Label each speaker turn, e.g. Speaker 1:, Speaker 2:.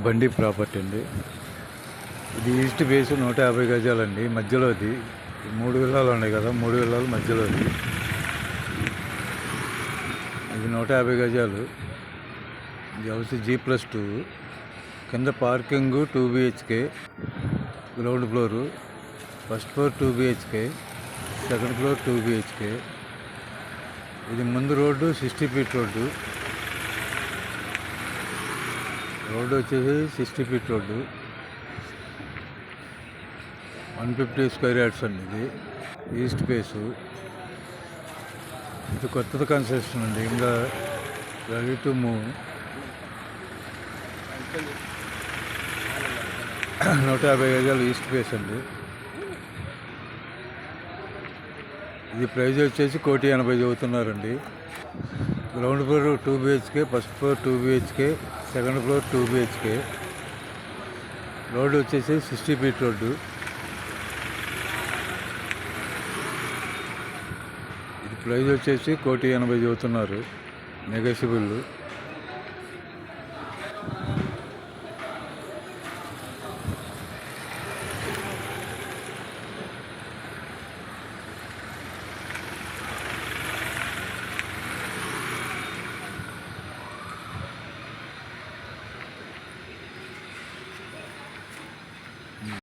Speaker 1: బండి ప్రాపర్టీ అండి. ఇది ఈస్ట్ బేస్ 150 గజాలండి. మధ్యలోది 3 విల్లాలు ఉన్నాయి కదా, 3 విల్లాలు మధ్యలోది. ఇది 150 గజాలు. ఇది హౌస్ G+2. కింద parking 2 BHK, ground floor. First floor 2 BHK, second floor 2 BHK. ఇది ముందు రోడ్డు 60 ఫీట్ రోడ్డు. రోడ్డు వచ్చేసి 60 ఫీట్ రోడ్డు. 150 స్క్వేర్ యార్డ్స్ అండి. ఇది ఈస్ట్ ఫేసు. ఇది కొత్తది కన్స్ట్రక్షన్ అండి, ఇంకా రెడీ టు మూవ్. 150 గజాలు ఈస్ట్ ఫేస్ అండి. ఇది ప్రైజ్ వచ్చేసి 1,80,00,000 చదువుతున్నారండి. Ground floor 2 BHK, first floor 2 BHK, second floor 2 BHK. Road వచ్చేసి 60 ఫీట్ రోడ్డు. ఇది ప్రైజ్ వచ్చేసి 1,80,00,000 చదువుతున్నారు, నెగోషియబుల్.